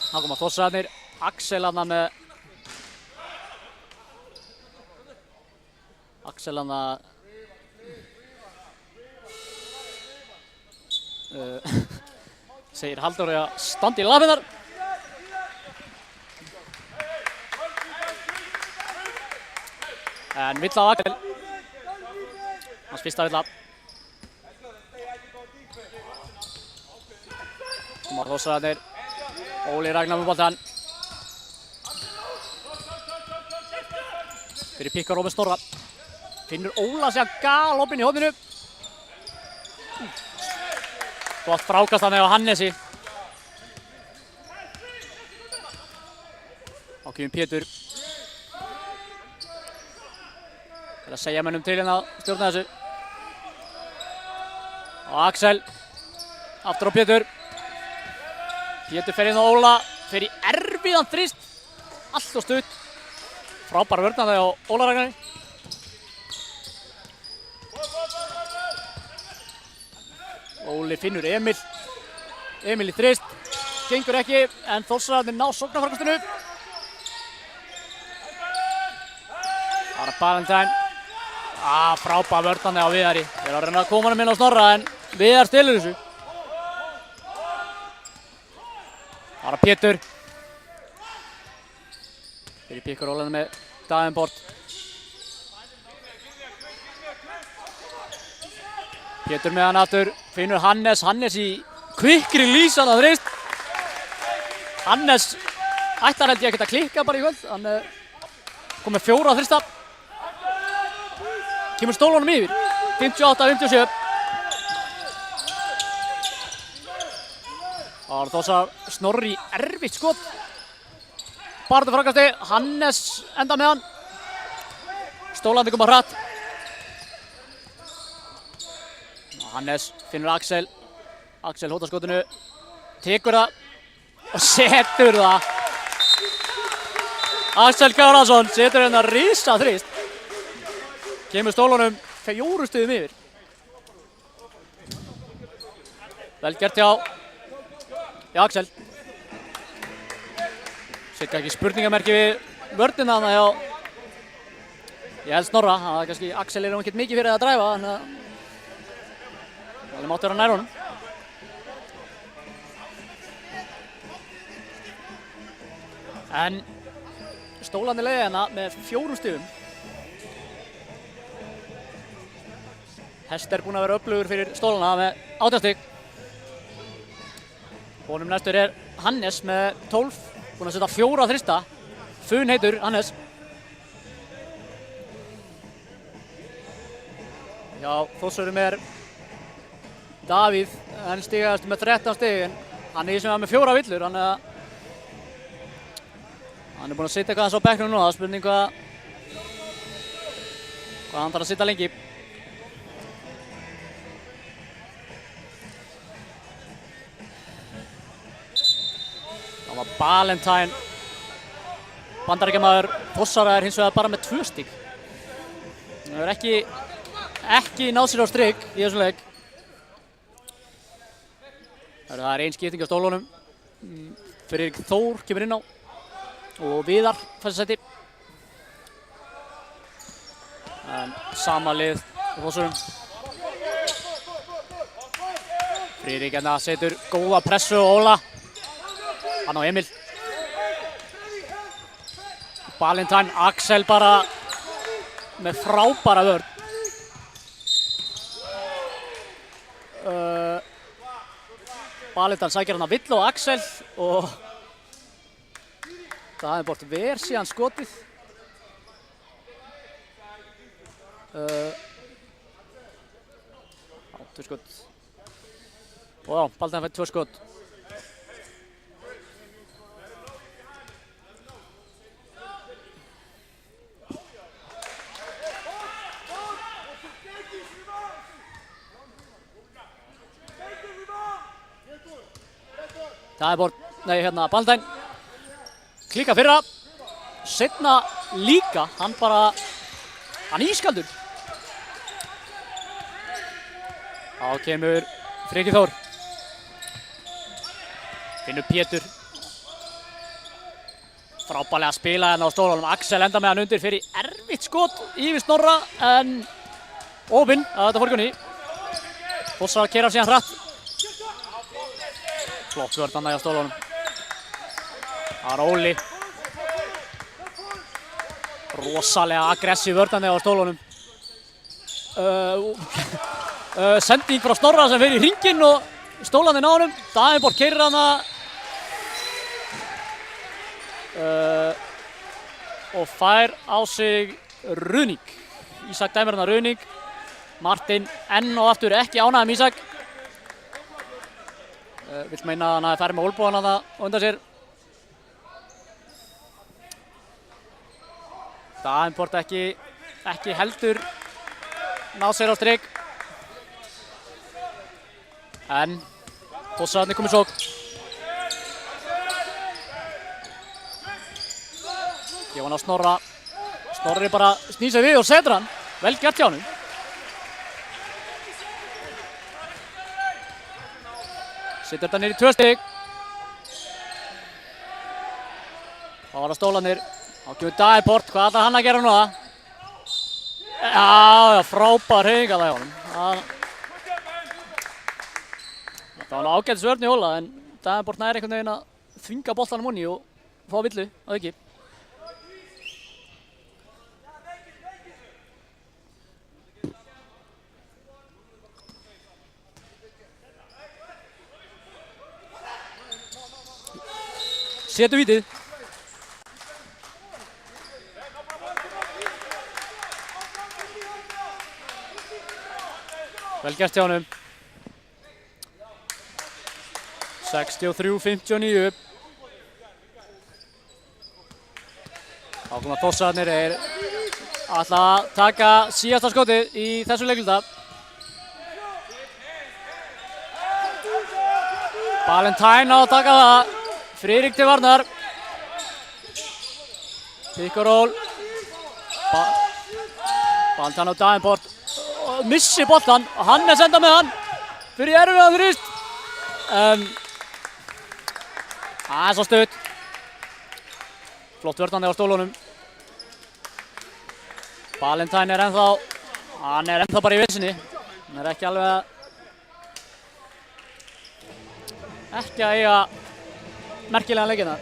Þá koma Þórsararnir, Axel hana með segir Halldóri að standa í lappirnar. En villa á Axel. Hans fyrsta villa. Koma Þórsararnir. Óli Ragnar með boltann. Fyrir pikkar Rómi Snorra. Finnur Óla sig að galopinn í horninu. Gott frákast hann á Hannesi. Þá kemur Pétur. Það að segja mönnum til hérna að stjórna þessu. Og Axel. Aftur á Pétur. Pétur fer inn á Óla. Fer í erfiðan þrist. Allt og stutt. Frábær vörn á Óla Ragnari. Óli finnur Emil í þrist, gengur ekki, en Þórsararnir ná sóknarframkastinu. Það er Ballantyne. Frábær vörn á Viðari. Þeir eru að reyna að koma hann inn á Snorra, en Viðar stelur þessu. Það er Pétur. Fyrir pikkar Óla með Davenport. Pétur með hann aftur, finnur Hannes í kvikkri lísan að þrist. Hannes ætlar held ég að geta klikka bara í kvöld, hann kom með 4 að þrista. Kemur stólunum yfir, 58-57. Það var Þórsar Snorri erfitt skot. Barður framkasti, Hannes enda með hann. Stólandi koma hratt. Hannes finnur Axel hótar skotinu, tekur það og setur það. Axel Kárason setur hérna risa þrist. Kemur stólunum 4 stigum yfir. Vel gert hjá Axel. Setja ekki spurningamerki við vörnina þarna hjá ég held Snorra. Það er kannski Axel ekkert mikið fyrir að dræfa, þannig að það mátti vera nær honum. En stólandi leiði hérna með 4 stigum. Hest er búinn að vera öflugur fyrir stólana með 18 stig. Honum næstur er Hannes með 12. Búinn að setja 4 að þrista. Fun heitur Hannes. Já, Þórsurum er Davíð, hann stigast með 13 stig, hann er sem var með 4 villur, hann er búinn að sitja eitthvað á bekknum núna. Það er spurning hvað hann þarf að sitja lengi. Það var Ballantyne, Bandaríkjamaður. Þórsara er hins vegar bara með 2 stig. Það hefur ekki náð sér á strik í þessum leik. Það er ein skipting á stólunum. Friðrik Þór kemur inn á og Viðar fæst sæti. En sama lið á Þórsurum. Friðrik hérna setur góða pressu á Óla. Hann á Emil. Ballantyne, Axel bara með frábæra vörn. Ballantyne sækir hann að Vill og Axel og það hefði bort ver síðan skotið. 2 skot. Og já, Ballantyne fær 2 skot. Það er bort, Ballantyne klika fyrra, seinna líka, hann ískaldur. Þá kemur Friðrik Þór, finnur Pétur, Frábærlega spila hérna á stólunum. Axel enda með hann undir fyrir erfitt skot yfir Snorra en opinn að þetta fór ekki á ný. Þórsar keyra síðan hratt. Flott vörn þarna hjá stólunum. Það er Óli. Rosalega aggressív vörn þarna hjá stólunum. Sending frá Snorra sem fer í hringinn og stólarnir ná honum. Davenport keyrir hana og fær á sig Ruðning. Ísak dæmir hana Ruðning. Martin enn og aftur ekki ánægður með Ísak. Vill meina að hann hafi farið með olnbogann þarna undan sér. Davenport ekki heldur náð sér á strik. En Þórsararnir komið sókn. Gefa hann á Snorra. Snorri bara snýr sig við og setur hann. Vel gert hjá honum. Setur þetta niður í 2 stig. Þá var það stólarnir. Þá kemur Davenport. Hvað ætlar hann að gera núna? Já, frábær hreyfing að það hjá honum. Það var ágætis vörn í hóla en Davenport nær einhvern veginn að þvinga boltanum onni og fá villu að auki. Setur vítið. Vel gert hjá honum. 63-59. Þá koma Þórsararnir ætla að taka síðasta skotið í þessu leikluta. Valentine á að taka það. Friðrik til varnar. Pick and roll. Valentine á Davenport. Missi boltan og Hannes enda með hann. Fyrir erfiðan þrýst. Það er svo stutt. Flott vörðandi á stólunum. Valentine er ennþá bara í vissinni. Hann er ekki alveg að eiga merkilegan leikina.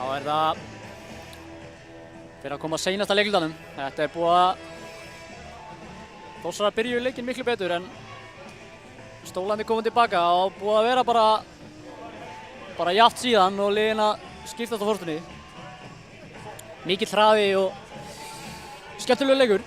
Þá er það fyrir að koma seinasta leiklutanum. Þetta er búið að Þórsarar byrjuðu leikinn miklu betur en stólarnir komið tilbaka og búið að vera bara jafnt síðan og liðin að skiptast á fórstunni. Mikill hraði og skemmtilegur leikur.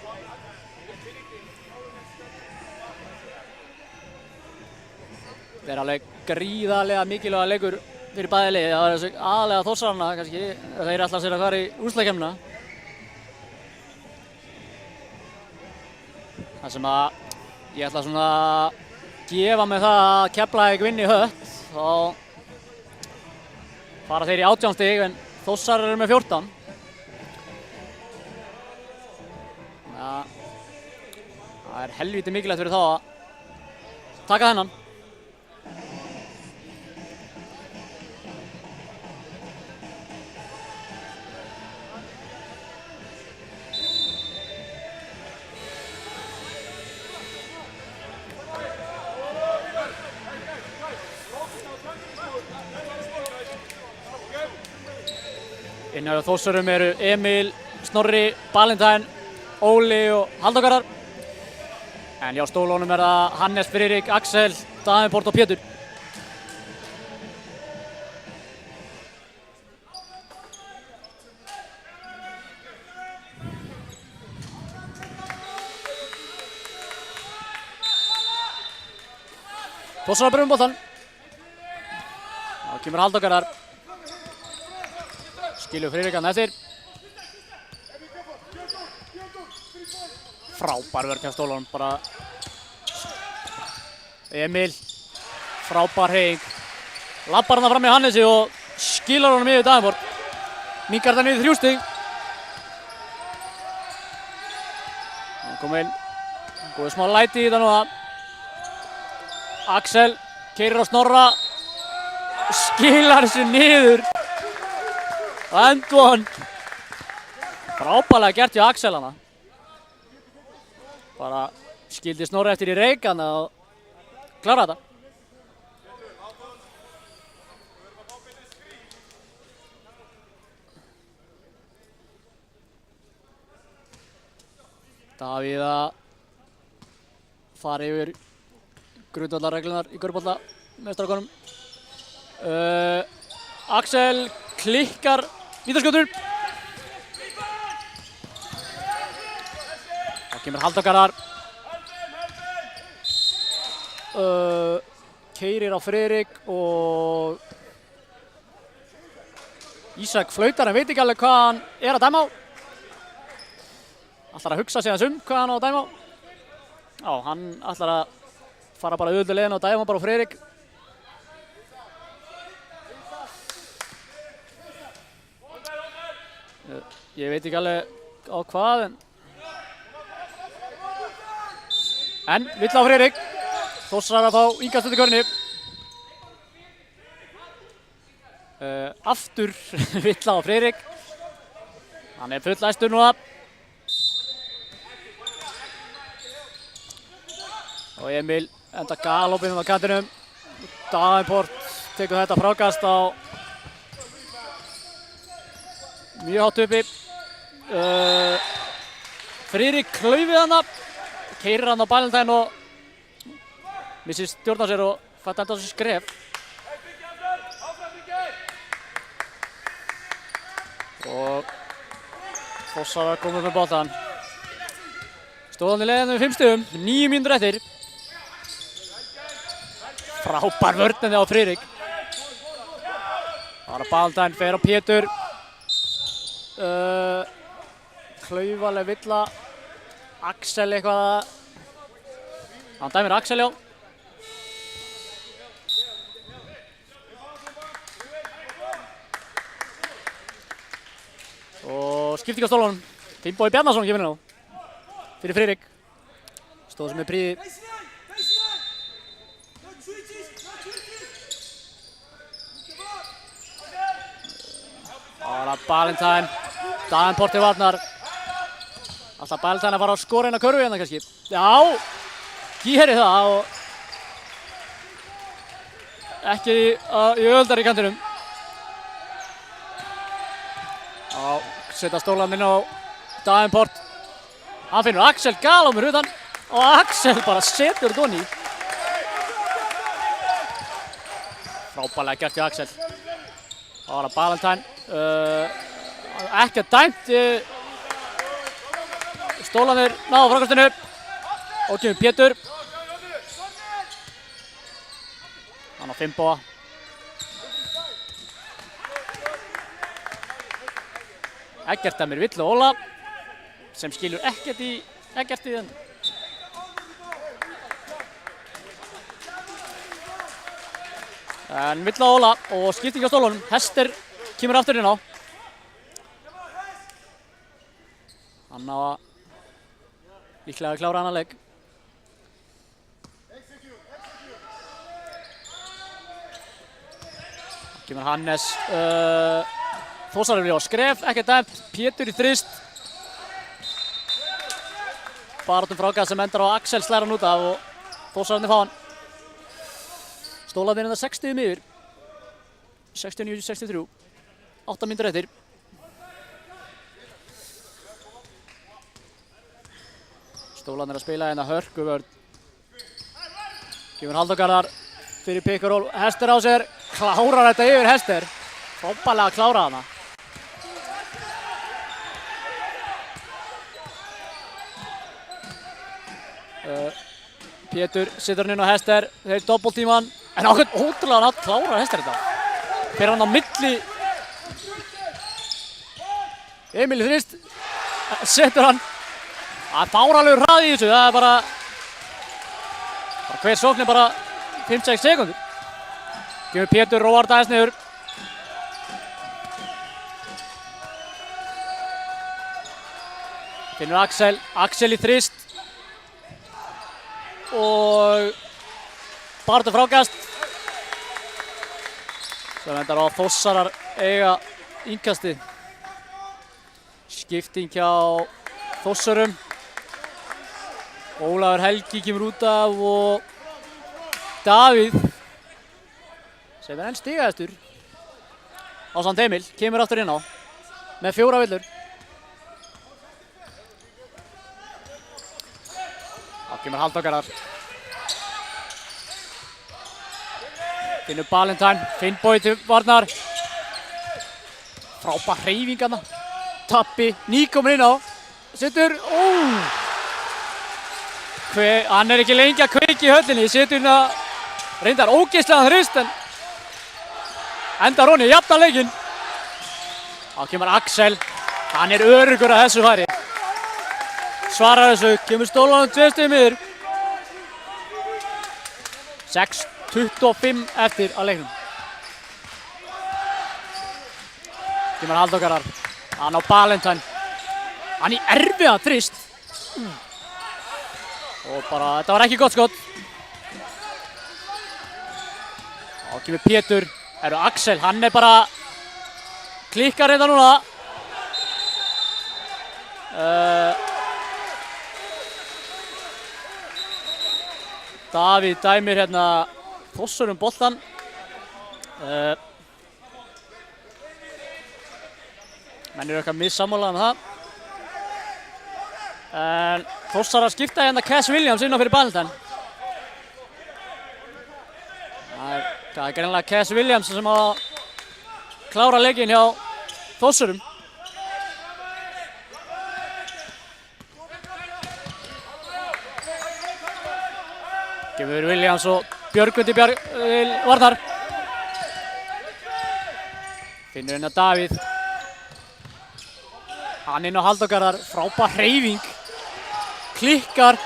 Þetta er alveg gríðarlega mikilvægur leikur fyrir bæði lið. Það er aðalega Þórsararna kannski. Þeir ætla sér að fara í úrslitakeppnina. Það sem að ég ætla svona að gefa mig það að Keflavík vinni Hött. Þá fara þeir í 18 stig en Þórsarar eru með 14. Það er helviti mikilvægt fyrir þá að taka þennan. Inni á Þórsarum eru Emil, Snorri, Valentine, Óli og Halldór. En hjá stólunum er það Hannes, Friðrik, Axel, Davenport og Pétur. Þórsarar byrjum boltan. Þá kemur Halldór. Skilur Friðrik hann eftir. Frábær vörn hjá stólunum, bara Emil Frábær hreyfing. Labbar hann fram í Hannesi og skilar honum yfir Davenport. Minnkar það niður 3 stig. Hann kom inn. Góði smá læti í þetta núna. Axel keyrir á Snorra. Skilar þessu niður. And one. Frábærlega gert hjá Axel hana. Bara skildi Snorri eftir í reikan og klára þetta. Davíð að fara yfir grundvallarreglunar í körfubolta með strákunum. Axel klikkar vítaskjótur. Það kemur Halldór keyrir á Friðrik og Ísak flautar en veit ekki alveg hvað hann er að dæma á. Ætlar að hugsa sig aðeins hvað hann á að dæma á. Já, hann ætlar að fara bara auðvitað leiðin og dæma bara á Friðrik. Ég veit ekki alveg á hvað en vill á Friðrik. Þórsar að fá innkast í körninni. Aftur vill á Friðrik. Hann er fullæstur núna. Og Emil enda galopinn á kantinum. Davenport tekur þetta frákast á mjög hátt uppi. Friðrik klaufið hana. Keyrir hann á Ballantyne og missir stjórn á sér og fætt enda á sér skref. Og Þórsar komið með boltan. Stóðan í leiðinu við 5 stigum, 9 mínútur eftir. Frábær vörninni á Friðrik. Bara Ballantyne fer á Pétur. Klaufaleg villa. Axel eitthvað. Hann dæmir Axel, já. Og skipting á stólunum. Finnbogi Bjarnason kemur inn á. Fyrir Friðrik. Stóð sem er príði. Það var Ballantyne. Davenport til varnar. Alltaf Ballantyne að fara á skora inn á körfu hérna kannski. Já, gerir það og ekki í öldar í kantinum. Já, setja stólan inn á Davenport. Hann finnur Axel galopinn utan og Axel bara setur þetta onni. Frábærlega gert hjá Axel. Það var Ballantyne. Ekkert dæmt. Stólanir náðu frákastinu og kemur Pétur. Hann á Finnboga. Eggert dæmir Villu Óla sem skilur ekkert í þenn. En Villu Óla og skipting á stólunum. Hester kemur aftur inn á. Hann á að líklega að klára annan leik. Kemur Hannes. Þórsar er á skref, ekkert dæmt. Pétur í þrist. Baráttum frákast sem endar á Axel slæra hann út af og Þórsararnir fá hann. Stólarnir enda 60 yfir. 69-63. 8 mínútur eftir. Stólarnir að spila hérna hörkuvörn. Kemur Halldór fyrir pick and roll. Hester á sér. Klárar þetta yfir Hester. Frábærlega að klára hana. Pétur situr hann inn á Hester. Þeir doppeltíman. En ákveðt ótrúlega hann klárar Hester þetta. Fer hann á milli. Emil í þrist. Setur hann. Það er fáralegur hraði í þessu. Það er bara hver sókn er bara 5-6 sekúndur. Kemur Pétur, róar það aðeins niður. Finnur Axel, Axel í þrist. Og barðu frákast. Sem endar á að Þórsarar eiga innkastið. Skipting hjá Þórsarum. Ólafur Helgi kemur út af og Davíð sem enn stigahæstur ásamt Emil kemur aftur inn á með 4 villur. Þá kemur Halldór Garðar. Finnur Balentine, Finnbogi til varnar. Frábær hreyfing þarna. Tappi, nýkominn inn á. Setur, hann ekki lengi að kveiki í höllinni. Setur hérna reyndar ógeðslegan þrist en endar honi, jafnan leikinn. Þá kemur Axel, hann öruggur að þessu færi. Svarar þessu, kemur stólanum 2 stigum yfir. 6:25 eftir á leiknum. Kemur Halldór Garðar, hann á Balentine. Hann í erfiðan þrist. Og bara, þetta var ekki gott skot. Þá kemur Pétur, Axel, hann bara klikkar reynda núna. Davíð dæmir hérna Þórsarum boltan. Menn eru eitthvað missammálaðir með það. En Þórsarar skipta hérna Cass Williams inn á fyrir Balentine. Það er greinilega Cass Williams sem á að klára leikinn hjá Þórsarum. Gefur Williams og Björgvin til varnar. Finnur hérna Davíð. Hann inn á Halldór Garðar, frábær hreyfing. Klikkar.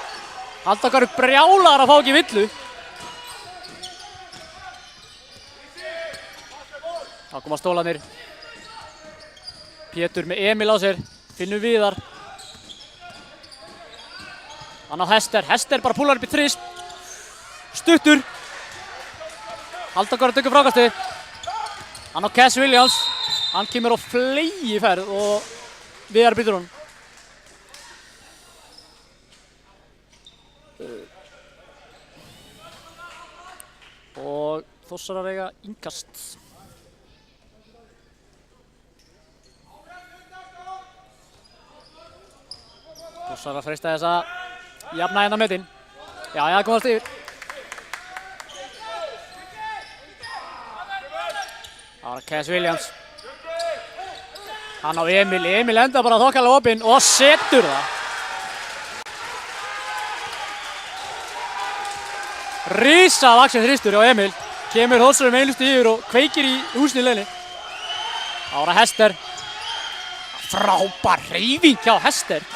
Halldór Garðar brjálar að fá ekki villu. Þá koma stólanir. Pétur með Emil á sér. Finnur Viðar. Hann á Hester. Hester bara púlar upp í þrist. Stuttur. Halldór Garðar tökur frákastið. Hann á Cass Williams. Hann kemur á flegi ferð og Viðar býtur hún. Og Þórsarar eiga innkast. Þórsarar freista þess að jafna hérna metin. Já, það komast yfir. Það var Cass Williams. Hann á Emil. Emil enda bara þokkalega opinn og setur það. Risa vaxinn þristur hjá Emil. Kemur Þórsarum einu stig yfir og kveikir í húsinu í leiðinni. Það var Hester. Frábær hreyfing hjá Hester.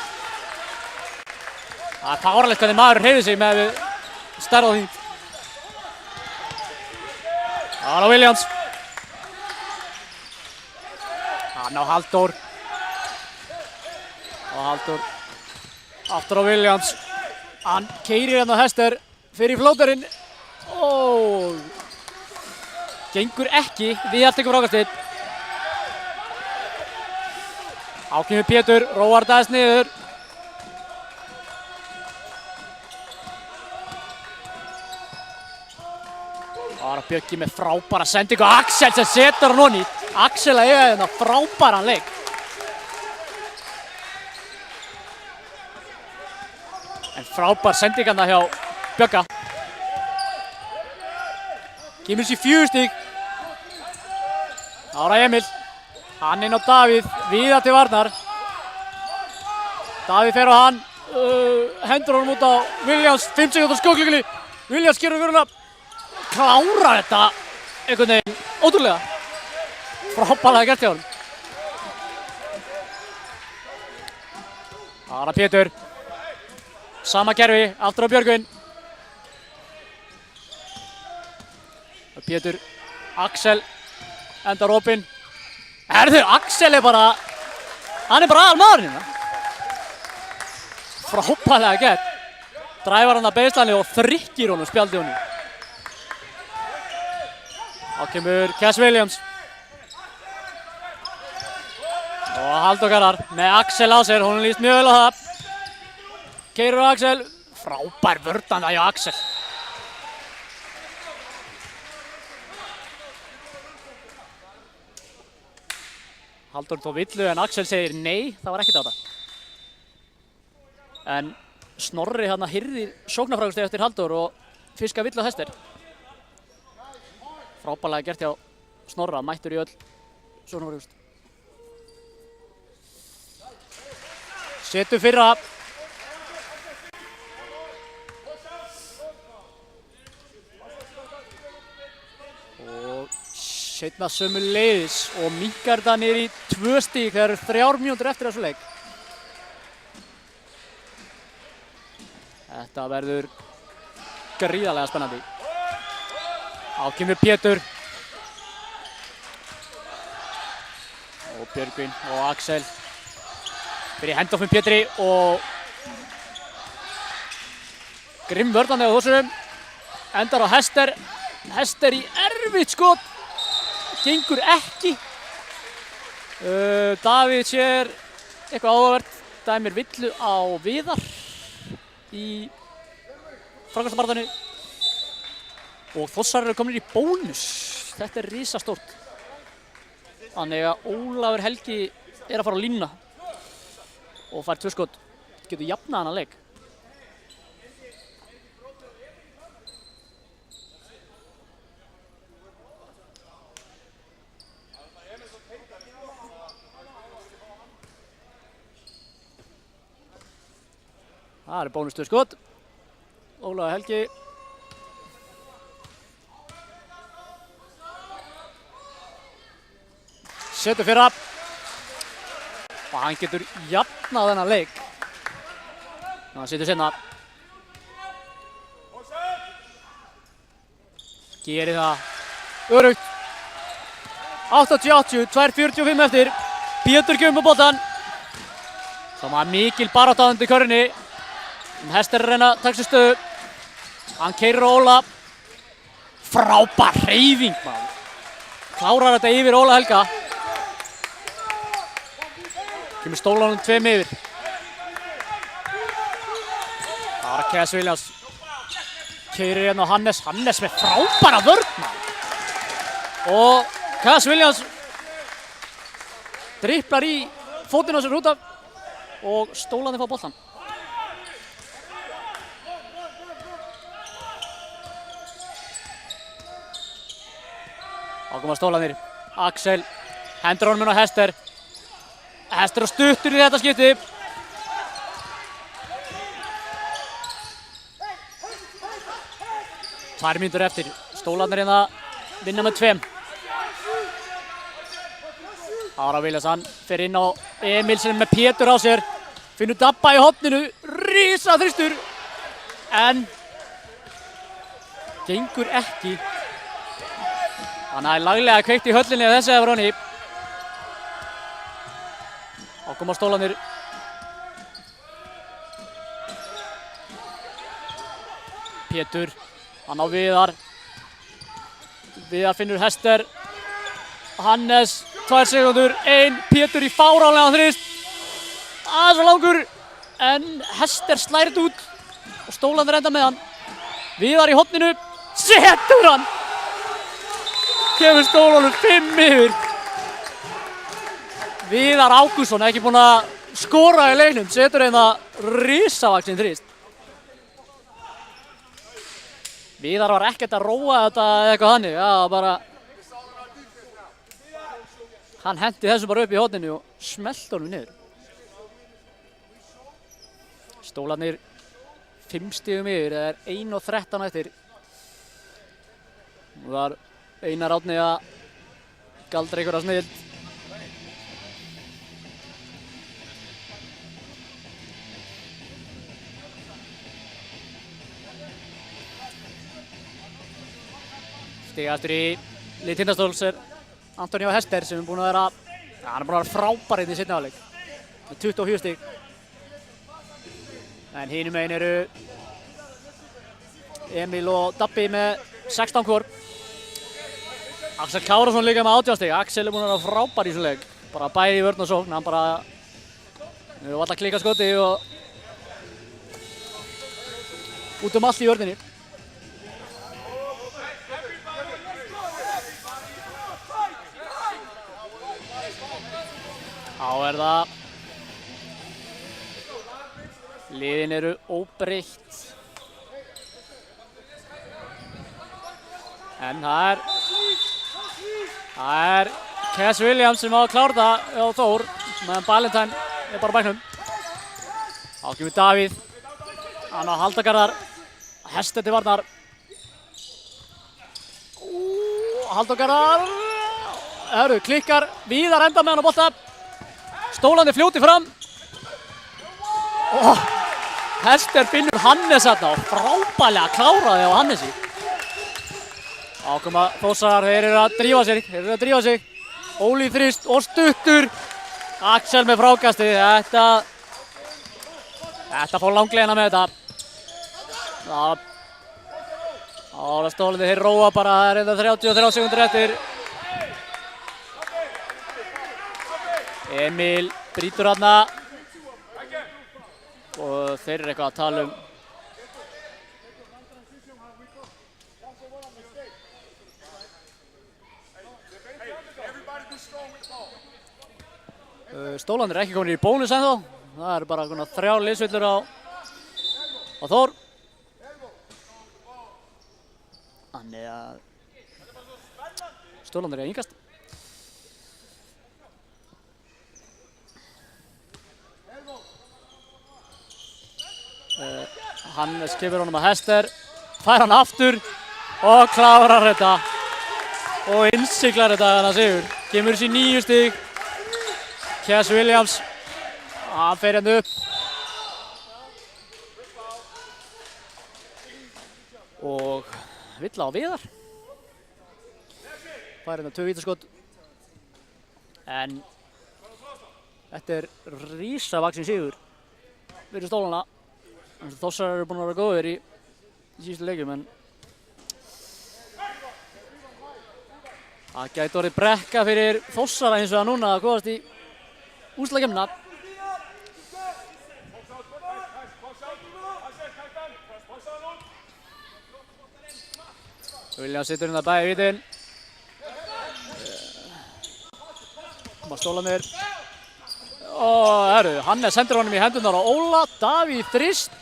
Það er fáránlegt hvernig maður hreyfir sig með stærð á því. Það var á Williams. Hann á Halldór. Og Halldór aftur á Williams. Hann keyrir hérna Hester fyrir flótarinn. Gengur ekki. Viðar tekur frákastið. Þá kemur Pétur, róar það aðeins niður. Það var Bjöggi með frábæra sendingu. Axel sem setur hann honni. Axel að eiga hérna frábæran leik. En frábær sendingarna hjá Bjögga. Kemur sér 4 stig. Ára Emil. Hann inn á Davíð. Viðar til varnar. Davíð fer á hann. Hendur honum út á Williams. 5 sekúndur skóklíkunni. Williams gerur vöruna. Klárar þetta einhvern veginn ótrúlega. Frábærlega gert hjá honum. Ára Pétur. Sama kerfi. Aftur á Björgvin. Pétur Axel endar opinn. Herðu, Axel bara, hann bara aðalmaðurinn hérna. Frábærlega gert. Dræfar hann að baseline og þrykkir honum spjaldi honum. Þá kemur Cass Williams. Og Halldór Garðar með Axel á sér, honum líst mjög vel á það. Keyrir á Axel. Frábær vörn hjá Axel. Halldór tók villu en Axel segir nei, það var ekkert á þetta. En Snorri hérna hirðir sóknarfrákastið eftir Halldór og fiskar villu á Hester. Frábærlega gert hjá Snorra, mættur í öll sóknarfrákast. Setur fyrra. Og seinna sömuleiðis og minnkar þetta niður í 2 stig þegar 3 mínútur eftir þessu leik. Þetta verður gríðarlega spennandi. Á kemur Pétur. Og Björgvin og Axel. Fyrir handoffum Pétri og grimm vörðandi á þessum. Endar á Hester. Hester í erfitt skot. Gengur ekki. Davíð sér eitthvað áhugavert. Dæmir villu á Viðar í frákastabardanu. Og Þórsar eru komin í bónus. Þetta er risastórt. Þannig að Ólafur Helgi er að fara á línuna og fær 2 skot. Getur jafnað hana leik. Það er bónus 2 skot. Ólafur Helgi. Setur fyrra. Og hann getur jafnað þennan leik. Hann setur seinna. Gerir það öruggt. 80-80, 2:45 eftir. Pétur kemur með boltann. Það var mikil barátta undir körfunni. Hester er að reyna að taka sér stöðu. Hann keyrir á Óla. Frábær hreyfing maður. Klárar þetta yfir Óla Helga. Kemur stólanum 2 yfir. Það var Cass Williams. Keyrir hérna á Hannes. Hannes með frábæra vörn maður. Og Cass Williams dripplar í fótinn á sér út af og stólandi fá boltan. Þá koma stólanir. Axel hendur honum inn á Hester. Hester á stuttur í þetta skipti. Tvær mínútur eftir. Stólarnir hérna vinna með 2. Ára Viljasan fer inn á Emilsen með Pétur á sér. Finnur Dabba í horninu. Rísa þristur. En gengur ekki. Hann er laglega kveikt í höllinni að þessi hefur honni. Þá koma stólanir. Pétur, hann á Viðar. Viðar finnur Hester. Hannes, 2 sekúndur, 1. Pétur í fáránlegan þrist. Aðeins og langur. En Hester slærir út. Og stólanir enda með hann. Viðar í horninu. Setur hann! Kemur stólunum 5 yfir. Viðar Ágússon ekki búinn að skora í leiknum. Setur hérna risavaxinn þrist. Viðar var ekkert að róa þetta eða eitthvað þannig. Já, bara hann hendi þessu bara upp í horninu og smellti honum niður. Stólarnir 5 stigum yfir. Það er 1:13 eftir. Nú var Einar Árni að galdra ykkur að sniðild. Stigastur í lið Tindastóls Antonio Hester sem búinn að vera, hann búinn að vera frábær í seinni hálfleik með 24 stig. En hinum megin eru Emil og Dabbi með 16 hvor. Axel Kárásson líka með 18 stig. Axel búinn að vera frábær í þessu leik. Bara bæði í vörn og sókn, hann bara hefur alltaf klikkað skoti og út allt í vörninni. Þá það liðin eru óbreytt. En það er Cass Williams sem á að klára það á Þór, meðan Ballantyne bara á bæknum. Þá kemur Davíð, hann á haldagarðar, Hester til varnar. Haldagarðar, hörru, klikkar, Víðar enda með hann á bolta. Stólandi fljóti fram. Hester finnur Hannes þarna og frábærlega kláraði á Hannesi. Þá koma Þórsar, þeir eru að drífa sig. Óli þrýst og stuttur. Axel með frákasti. Þetta fór langleiðina með þetta. Það stólandi, þeir róa bara, það er enda 33 sekúndur eftir. Emil brýtur þarna og þeir eru eitthvað að tala Stólandir er ekki komin í bónus ennþá. Það eru bara 3 liðsvillur á Þór. Þannig að Stólandir er að yngast. Hannes kemur honum að Hester, fær hann aftur og klárar þetta og innsiglar þetta þannig að sigur. Kemur sér 9 stig. Cass Williams, hann fer hérna upp og Villa á Viðar. Fær hérna 2 vítaskot en þetta er risavaxinn sigur fyrir Stólana. Þórsar eru búin að vera góðir í síðustu leikjum en það gæti orðið brekka fyrir Þórsara eins og það núna að komast í úrslitakeppnina. Williams situr hérna bæði vítin. Koma Stólanir. Herru, Hannes hendur honum í hendurnar á Óla. Davíð þrýst.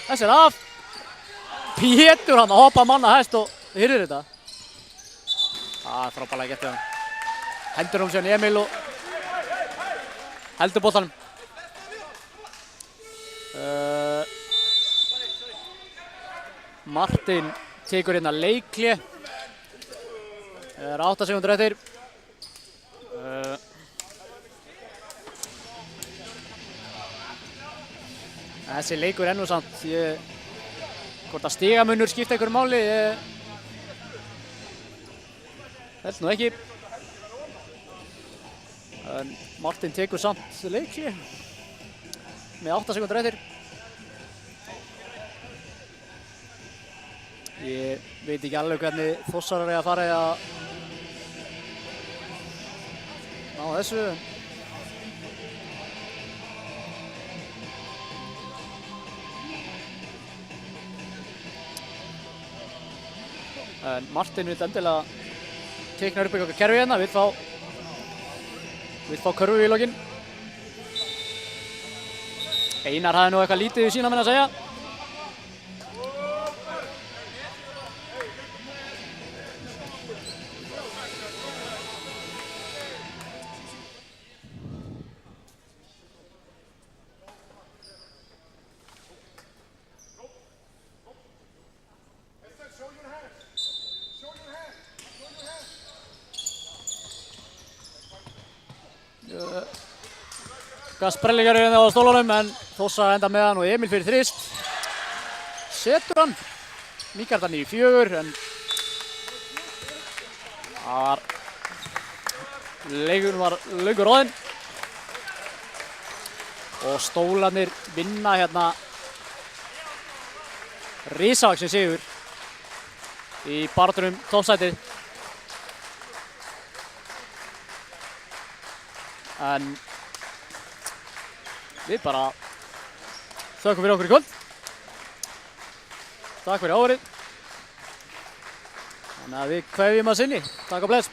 Þessi af. Pétur hann að hoppa manna hest og hyrðir þetta. Það er frábærlega gert hjá hann. Hendur síðan í Emil og heldur boltanum. Martin tekur hérna leikhlé. Það er 8 sekúndur eftir. Þessi leikur nú samt, hvort að stigamunur skipta einhverju máli, held nú ekki. En Martin tekur samt leikhlé með 8 sekúndur eftir. Ég veit ekki alveg hvernig Þórsarar eiga að fara í að ná þessu. En Martin vil endilega teikna upp eitthvað kerfi hérna, vill fá körfu í lokin. Einar hafði nú eitthvað lítið við sína menn að segja. Sprellingar er á stólunum en Þórsar enda með hann og Emil fyrir þrist. Setur hann. Míkar þannig í 4 en Leikurinn var löngu roðinn og Stólarnir vinna hérna risavaxinn sigur í baráttunni um toppsætið. En við bara þökkum fyrir okkur í kvöld. Takk fyrir áhorfið. Þannig að við kveðjum að sinni. Takk og bless.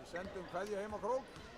Sendum kveðju heim á Krók.